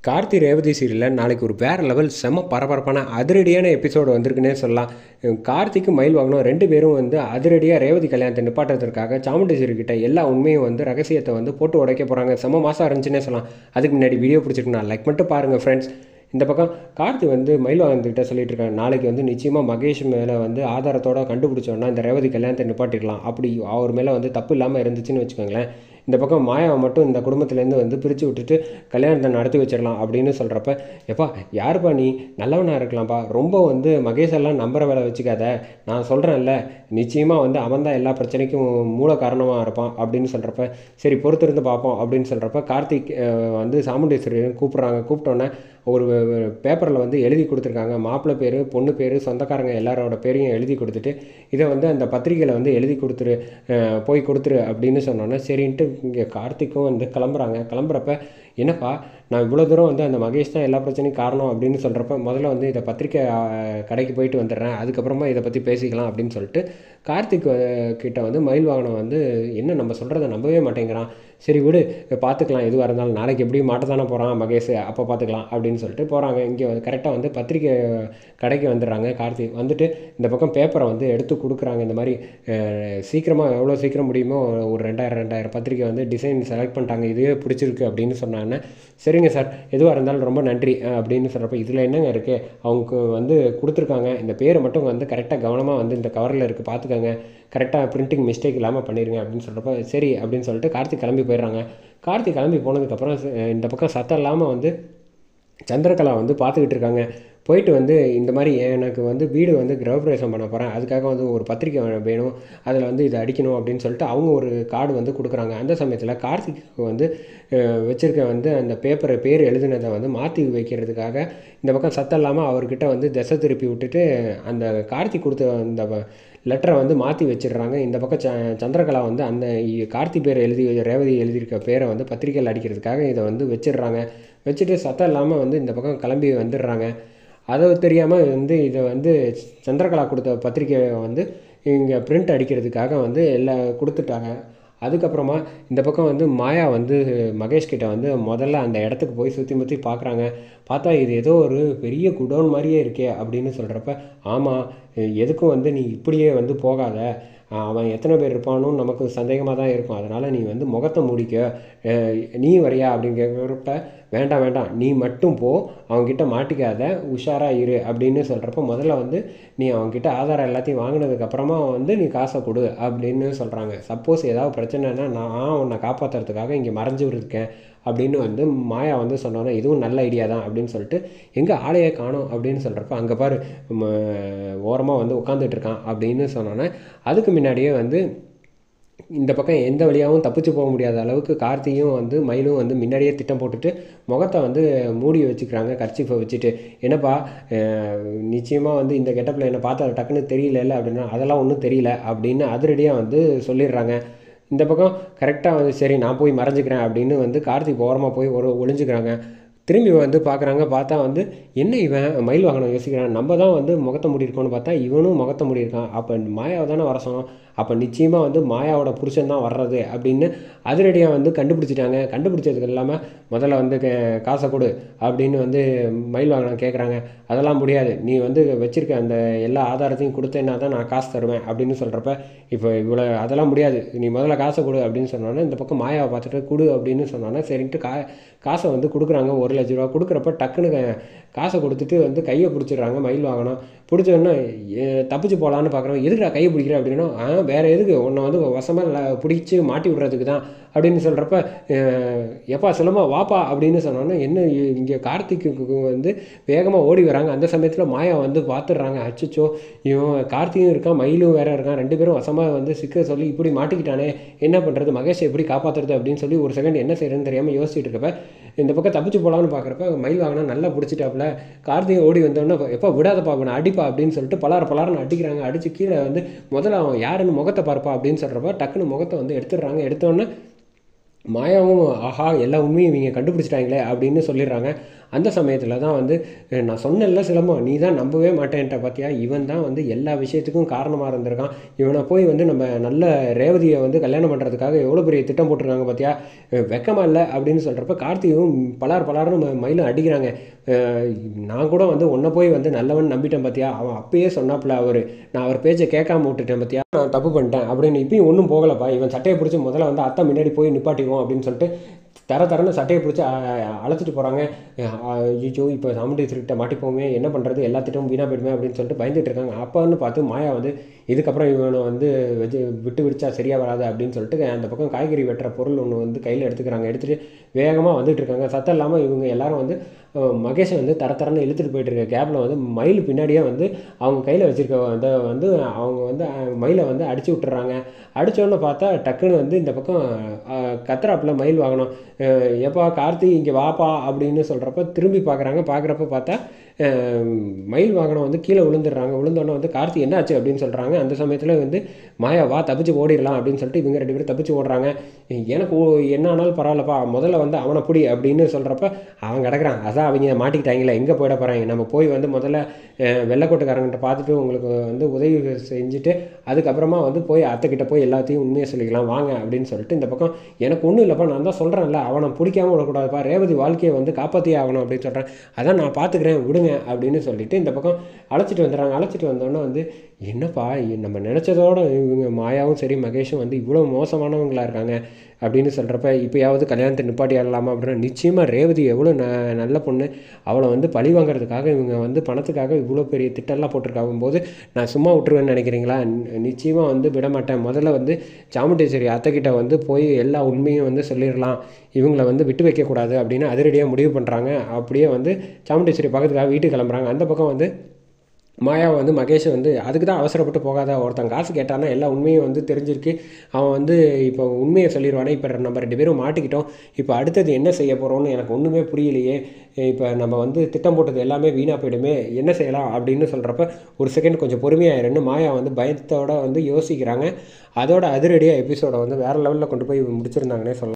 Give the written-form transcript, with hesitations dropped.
கார்த்தி ரேவதி சீரியலில் நாளைக்கு ஒரு வேறு லெவல் செம பரபரப்பான அதிரடியான எபிசோடு வந்திருக்குன்னே சொல்லலாம். கார்த்திக்கும் மயில் வாகனம் ரெண்டு பேரும் வந்து அதிரடியாக ரேவதி கல்யாணத்தை நிப்பாட்டுறதுக்காக சாமுண்டேஸ்வரி கிட்ட எல்லா உண்மையும் வந்து ரகசியத்தை வந்து போட்டு உடைக்க போகிறாங்க. செம மாதம் இருந்துச்சுன்னே சொல்லலாம். அதுக்கு முன்னாடி வீடியோ பிடிச்சிருக்குண்ணா லைக் மட்டும் பாருங்கள் ஃப்ரெண்ட்ஸ். இந்த பக்கம் கார்த்தி வந்து மயில் வாகனத்துக்கிட்ட சொல்லிட்டு இருக்காங்க, நாளைக்கு வந்து நிச்சயமாக மகேஷ் மேலே வந்து ஆதாரத்தோடு கண்டுபிடிச்சோன்னா இந்த ரேவதி கல்யாணத்தை நிப்பாட்டிக்கலாம். அப்படி அவர் மேலே வந்து தப்பு இல்லாமல் இருந்துச்சுன்னு வச்சுக்கோங்களேன். இந்த பக்கம் மாயாவை மட்டும் இந்த குடும்பத்துலேருந்து வந்து பிரித்து விட்டுட்டு கல்யாணத்தை நடத்தி வச்சிடலாம் அப்படின்னு சொல்கிறப்ப, எப்பா யாருப்பா நீ, நல்லவனாக இருக்கலாம்ப்பா, ரொம்ப வந்து மகேஷெல்லாம் நம்புற வேலை வச்சுக்காத, நான் சொல்கிறேன்ல நிச்சயமாக வந்து அவன் தான் எல்லா பிரச்சனைக்கும் மூல காரணமாக இருப்பான் அப்படின்னு சொல்கிறப்ப, சரி பொறுத்திருந்து பார்ப்போம் அப்படின்னு சொல்கிறப்ப, கார்த்திக் வந்து சாமுண்டேஸ்வரி கூப்பிட்டோன்னே ஒரு பேப்பரில் வந்து எழுதி கொடுத்துருக்காங்க. மாப்பிள்ளை பேர், பொண்ணு பேர், சொந்தக்காரங்க எல்லாரோட பேரையும் எழுதி கொடுத்துட்டு இதை வந்து அந்த பத்திரிகையில் வந்து எழுதி கொடுத்துரு, போய் கொடுத்துரு அப்படின்னு சொன்னோன்னே சரின்ட்டு இங்கே கார்த்திக்கும் வந்து கிளம்புறப்ப, என்னப்பா நான் இவ்வளோ தூரம் வந்து அந்த மகேஷ் தான் எல்லா பிரச்சனையும் காரணம் அப்படின்னு சொல்கிறப்ப, முதல்ல வந்து இதை பத்திரிக்கை கடைக்கு போயிட்டு வந்துடுறேன், அதுக்கப்புறமா இதை பற்றி பேசிக்கலாம் அப்படின்னு சொல்லிட்டு கார்த்திக் கிட்ட வந்து மயில் வாகனம் வந்து என்ன நம்ம சொல்கிறத நம்பவே மாட்டேங்கிறான். சரி விடு பார்த்துக்கலாம், எதுவாக இருந்தாலும் நாளைக்கு எப்படியும் மாட்ட தானே போகிறான் மகேஷ், அப்போ பார்த்துக்கலாம் அப்படின்னு சொல்லிட்டு போகிறாங்க. இங்கே கரெக்டாக வந்து பத்திரிக்கை கடைக்கு வந்துடுறாங்க. கார்த்திக் வந்துட்டு இந்த பக்கம் பேப்பரை வந்து எடுத்து கொடுக்குறாங்க. இந்த மாதிரி சீக்கிரமாக எவ்வளோ சீக்கிரம் முடியுமோ ஒரு 2000 பத்திரிக்கை வந்து டிசைன் செலக்ட் பண்ணிட்டாங்க, இதுவே பிடிச்சிருக்கு அப்படின்னு சொன்னாங்கன்னா, சரிங்க சார் எதுவாக இருந்தாலும் ரொம்ப நன்றி அப்படின்னு சொல்கிறப்ப, இதில் என்னங்க இருக்குது, அவங்க வந்து கொடுத்துருக்காங்க, இந்த பேரை மட்டும் வந்து கரெக்டாக கவனமாக வந்து இந்த கவரில் இருக்குது பார்த்துக்கோங்க, கரெக்டாக பிரிண்டிங் மிஸ்டேக் இல்லாமல் பண்ணிடுங்க அப்படின்னு சொல்கிறப்ப, சரி அப்படின்னு சொல்லிட்டு கார்த்திக் கிளம்பி போயிடுறாங்க. கார்த்திக் கிளம்பி போனதுக்கப்புறம் இந்த பக்கம் சத்தம் இல்லாமல் வந்து சந்திரகலா வந்து பார்த்துக்கிட்டு இருக்காங்க. போயிட்டு வந்து இந்த மாதிரி எனக்கு வந்து வீடு வந்து கிரகப்பிரவேசம் பண்ண போகிறேன், அதுக்காக வந்து ஒரு பத்திரிக்கை வேணும், அதில் வந்து இதை அடிக்கணும் அப்படின்னு சொல்லிட்டு அவங்க ஒரு கார்டு வந்து கொடுக்குறாங்க. அந்த சமயத்தில் கார்த்திக் வந்து வச்சுருக்க வந்து அந்த பேர் எழுதினதை வந்து மாற்றி வைக்கிறதுக்காக இந்த பக்கம் சத்தம் இல்லாமல் அவர்கிட்ட வந்து திசை திருப்பி விட்டுட்டு அந்த கார்த்திக் கொடுத்த அந்த லெட்டரை வந்து மாற்றி வச்சிடுறாங்க. இந்த பக்கம் சந்திரகலா வந்து அந்த கார்த்தி பேர் ரேவதி எழுதியிருக்க பேரை வந்து பத்திரிக்கையில் அடிக்கிறதுக்காக இதை வந்து வச்சுட்டு சத்தம் இல்லாமல் வந்து இந்த பக்கம் கிளம்பி வந்துடுறாங்க. அதை தெரியாமல் வந்து இதை வந்து சந்திரகலா கொடுத்த பத்திரிக்கையை வந்து இங்கே பிரிண்ட் அடிக்கிறதுக்காக வந்து எல்லாம் கொடுத்துட்டாங்க. அதுக்கப்புறமா இந்த பக்கம் வந்து மாயா வந்து மகேஷ்கிட்ட வந்து முதல்ல அந்த இடத்துக்கு போய் சுற்றி பார்க்குறாங்க. பார்த்தா இது ஏதோ ஒரு பெரிய குடோன் மாதிரியே இருக்கே அப்படின்னு சொல்கிறப்ப, ஆமாம் எதுக்கும் வந்து நீ இப்படியே வந்து போகாத, அவன் எத்தனை பேர் இருப்பானும் நமக்கு சந்தேகமாக தான் இருக்கும், அதனால் நீ வந்து முகத்தை மூடிக்க, நீ வரையா அப்படின்னு கேட்குறப்ப, வேண்டாம் நீ மட்டும் போ, அவங்ககிட்ட மாட்டிக்காத, உஷாராக இரு அப்படின்னு சொல்கிறப்ப, முதல்ல வந்து நீ அவங்ககிட்ட ஆதாரம் எல்லாத்தையும் வாங்கினதுக்கப்புறமா வந்து நீ காசை கொடு அப்படின்னு சொல்கிறாங்க. சப்போஸ் ஏதாவது பிரச்சனைனா நான் உன்னை காப்பாற்றுறதுக்காக இங்கே மறைஞ்சு இருக்கேன் அப்படின்னு வந்து மாயா வந்து சொன்னோன்னா, இதுவும் நல்ல ஐடியா தான் அப்படின்னு சொல்லிட்டு, எங்கே ஆளையே காணோம் அப்படின்னு சொல்கிறப்ப, அங்கே பாரு ஓரமாக வந்து உட்காந்துட்டு இருக்கான் அப்படின்னு சொன்னோன்னே, அதுக்கு முன்னாடியே வந்து இந்த பக்கம் எந்த வழியாகவும் தப்பிச்சு போக முடியாத அளவுக்கு கார்த்தியும் வந்து மயிலும் வந்து முன்னாடியே திட்டம் போட்டுட்டு முகத்தை வந்து மூடி வச்சுக்கிறாங்க கர்ச்சீஃபை வச்சுட்டு. என்னப்பா நிச்சயமாக வந்து இந்த கெட்டப்பில் என்னை பார்த்தா டக்குன்னு தெரியல அப்படின்னா, அதெல்லாம் ஒன்றும் தெரியல அப்படின்னு அதிரடியாக வந்து சொல்லிடுறாங்க. இந்த பக்கம் கரெக்டாக வந்து சரி நான் போய் மறைஞ்சிக்கிறேன் அப்படின்னு வந்து கார்த்திக் ஓரமாக போய் ஒளிஞ்சுக்கிறாங்க. திரும்பி வந்து பார்க்குறாங்க. பார்த்தா வந்து என்ன இவன் மயில் வாகனம் யோசிக்கிறான், நம்ம தான் வந்து முகத்தை மூடியிருக்கோன்னு பார்த்தா இவனும் முகத்தை மூடியிருக்கான், அப்போ மாயாவை தானே வர சொன்னோம், அப்போ நிச்சயமாக வந்து மாயாவோட புருஷன் தான் வர்றது அப்படின்னு அதிரடியாக வந்து கண்டுபிடிச்சிட்டாங்க. கண்டுபிடிச்சதுக்கு இல்லாமல் முதல்ல வந்து காசை கொடு அப்படின்னு வந்து மயில் வாகனம் கேட்குறாங்க. அதெல்லாம் முடியாது, நீ வந்து வச்சுருக்க அந்த எல்லா ஆதாரத்தையும் கொடுத்தேன்னா தான் நான் காசு தருவேன் அப்படின்னு சொல்கிறப்ப, இப்போ இவ்வளோ அதெல்லாம் முடியாது, நீ முதல்ல காசை கொடு அப்படின்னு சொன்னோன்னே இந்த பக்கம் மாயாவை பார்த்துட்டு கொடு அப்படின்னு சொன்னோன்னே சரின்ட்டு காசை வந்து கொடுக்குறாங்க. 1,00,000 ரூபா கொடுக்குறப்ப டக்குன்னு காசை கொடுத்துட்டு வந்து கையை பிடிச்சிடுறாங்க. மயில் வாகனம் பிடிச்சோன்னா தப்பிச்சு போகலான்னு பார்க்குறோம். எதுக்குடா கையை பிடிக்கிற அப்படின்னா, வேறு எதுக்கு, உன்னை வந்து வசமாக பிடிச்சி மாட்டி விட்றதுக்கு தான் அப்படின்னு சொல்கிறப்ப, எப்பா சிலமா வாப்பா அப்படின்னு சொன்னோன்னே, என்ன இங்கே கார்த்திக்கு வந்து வேகமாக ஓடி வராங்க. அந்த சமயத்தில் மாயா வந்து பார்த்துடுறாங்க. அச்சோ இவன் கார்த்திக்கும் இருக்கான், மயிலும் வேற இருக்கான், ரெண்டு பேரும் வசமாக வந்து சிக்க சொல்லி இப்படி மாட்டிக்கிட்டானே, என்ன பண்ணுறது, மகேஷை எப்படி காப்பாற்றுறது அப்படின்னு சொல்லி ஒரு செகண்ட் என்ன செய்யறதுன்னு தெரியாமல் யோசிச்சுட்டு இருக்கப்ப, இந்த பக்கம் தப்பிச்சு போகலான்னு பார்க்குறப்ப மயில் வாகனம் நல்லா பிடிச்சிட்டாப்புல. கார்த்திகை ஓடி வந்தோடனே, எப்போ விடாதப்பா அவனை அடிப்பா அப்படின்னு சொல்லிட்டு பலாரன்னு அடிக்கிறாங்க. அடித்து கீழே வந்து முதல்ல அவன் யாருன்னு முகத்தை பார்ப்பா அப்படின்னு சொல்கிறப்ப டக்குன்னு முகத்தை வந்து எடுத்துடுறாங்க. எடுத்தோடனே மாயாவும் ஆஹா எல்லா உண்மையும் இவங்க கண்டுபிடிச்சிட்டாங்களே அப்படின்னு சொல்லிடுறாங்க. அந்த சமயத்தில் தான் வந்து நான் சொன்னேன்ல சிலம்பம், நீ தான் நம்பவே மாட்டேன்ட்ட பார்த்தியா, இவன் தான் வந்து எல்லா விஷயத்துக்கும் காரணமாக இருந்திருக்கான். இவனை போய் வந்து நம்ம நல்ல ரேவதியை வந்து கல்யாணம் பண்ணுறதுக்காக எவ்வளோ பெரிய திட்டம் போட்டிருக்காங்க பார்த்தியா, வெக்கமா இல்லை அப்படின்னு சொல்கிறப்ப கார்த்தியும் பலார்னு மயிலும் அடிக்கிறாங்க. நான் கூட வந்து உன்னை போய் வந்து நல்லவன் நம்பிட்டேன் பார்த்தியா, அவன் அப்பயே சொன்னாப்புல நான் அவர் பேச்சை கேட்காம விட்டுட்டேன் பார்த்தியா, நான் தப்பு பண்ணிட்டேன் அப்படின்னு. இப்பயும் ஒன்றும் போகலப்பா, இவன் சட்டையை பிடிச்சி முதல்ல வந்து அத்தை முன்னாடி போய் நிப்பாட்டிக்குவோம் அப்படின்னு சொல்லிட்டு தரன்னு சட்டையை பிடிச்சி அழைச்சிட்டு போகிறாங்க. ஐயோ இப்போ சாமுண்டீஸ்வரிகிட்ட மாட்டிப்போமே, என்ன பண்ணுறது, எல்லா திட்டமும் வீணாக போயிடுமே அப்படின்னு சொல்லிட்டு பயந்துட்டு இருக்காங்க. அப்போன்னு பார்த்து மாயா வந்து இதுக்கப்புறம் இவனை வந்து விட்டு விடிச்சா சரியாக வராது அப்படின்னு சொல்லிட்டு அந்த பக்கம் காய்கறி வெட்டுற பொருள் ஒன்று வந்து கையில் எடுத்துக்கிறாங்க. எடுத்துகிட்டு வேகமாக வந்துட்டு இருக்காங்க. சத்தம் இல்லாமல் இவங்க எல்லாரும் வந்து மகேஷை வந்து தரன்னு இழுத்துட்டு போயிட்டு இருக்க கேப்பில் வந்து மயில் பின்னாடியே வந்து அவங்க கையில் வச்சுருக்க அதை வந்து அவங்க வந்து மயிலை வந்து அடித்து விட்டுறாங்க. அடித்தோன்னு பார்த்தா டக்குன்னு வந்து இந்த பக்கம் கத்துறாப்பில் மயில் வாகனம், எப்பா கார்த்தி இங்கே வாப்பா அப்படின்னு சொல்கிறப்ப திரும்பி பார்க்குறப்ப பார்த்தா மயில் வாகனம் வந்து கீழே விழுந்துடுறாங்க. விழுந்தோடனே வந்து கார்த்தி என்னாச்சு அப்படின்னு சொல்கிறாங்க. அந்த சமயத்தில் வந்து மாயா வா தப்பிச்சு ஓடிடலாம் அப்படின்னு சொல்லிட்டு இவங்க 2 பேரும் தப்பிச்சு ஓடுறாங்க. எனக்கு என்ன ஆனாலும் பரவாயில்லப்பா, முதல்ல வந்து அவனை பிடி அப்படின்னு சொல்கிறப்ப அவன் கிடக்குறான். அதான் அவங்க மாட்டிக்கிட்டாங்களே, எங்கே போயிட போகிறாங்க, நம்ம போய் வந்து முதல்ல வெள்ளைக்கோட்டுக்காரங்கிட்ட பார்த்துட்டு உங்களுக்கு வந்து உதவி செஞ்சுட்டு அதுக்கப்புறமா வந்து போய் அத்தைக்கிட்ட போய் எல்லாத்தையும் உண்மையை சொல்லிக்கலாம் வாங்க அப்படின்னு சொல்லிட்டு இந்த பக்கம் எனக்கு ஒன்றும் இல்லைப்பா, நான் தான் சொல்கிறேன்ல அவனை பிடிக்காமல் விடக்கூடாதுப்பா, ரேவதி வாழ்க்கையை வந்து காப்பாற்றியே ஆகணும் அப்படின்னு சொல்கிறேன், அதான் நான் பார்த்துக்கிறேன் விடுங்க அப்படின்னு சொல்லிட்டு இந்த பக்கம் அழைச்சிட்டு வந்துடுறாங்க. அழைச்சிட்டு வந்தோன்னே வந்து என்னப்பா நம்ம நினச்சதோட இவங்க மாயாவும் சரி மகேஷும் வந்து இவ்வளோ மோசமானவங்களாக இருக்காங்க அப்படின்னு சொல்கிறப்ப இப்போயாவது கல்யாணத்தை நிப்பாட்டி ஆடலாமா அப்படின்னா, நிச்சயமாக ரேவதி எவ்வளோ நல்ல பொண்ணு, அவளை வந்து பழி வாங்கிறதுக்காக இவங்க வந்து பணத்துக்காக இவ்வளோ பெரிய திட்டம்லாம் போட்டிருக்காகும் போது நான் சும்மா விட்டுருவேன்னு நினைக்கிறீங்களா, நிச்சயமாக வந்து விட மாட்டேன். முதல்ல வந்து சாமுண்டீஸ்வரி அத்தைக்கிட்ட வந்து போய் எல்லா உண்மையும் வந்து சொல்லிடலாம், இவங்களை வந்து விட்டு வைக்கக்கூடாது அப்படின்னு அதிரடியாக முடிவு பண்ணுறாங்க. அப்படியே வந்து சாமுண்டீஸ்வரி பக்கத்துக்காக வீட்டுக்கு கிளம்புறாங்க. அந்த பக்கம் வந்து மாயா வந்து மகேஷை வந்து அதுக்கு தான் அவசரப்பட்டு போகாத, ஒருத்தன் காசு கேட்டான்னா எல்லா உண்மையும் வந்து தெரிஞ்சிருக்கு, அவன் வந்து இப்போ உண்மையை சொல்லிடுவானே, இப்போ நம்ம 2 பேரும் மாட்டிக்கிட்டோம், இப்போ அடுத்தது என்ன செய்ய போகிறோன்னு எனக்கு ஒன்றுமே புரியலையே, இப்போ நம்ம வந்து திட்டம் போட்டது எல்லாமே வீணாக போயிடுமே, என்ன செய்யலாம் அப்படின்னு சொல்கிறப்ப ஒரு செகண்ட் கொஞ்சம் பொறுமையாயிருன்னு மாயா வந்து பயத்தோடு வந்து யோசிக்கிறாங்க. அதோட அதிரடியாக எபிசோடை வந்து வேறு லெவலில் கொண்டு போய் முடிச்சிருந்தாங்கன்னே சொல்லலாம்.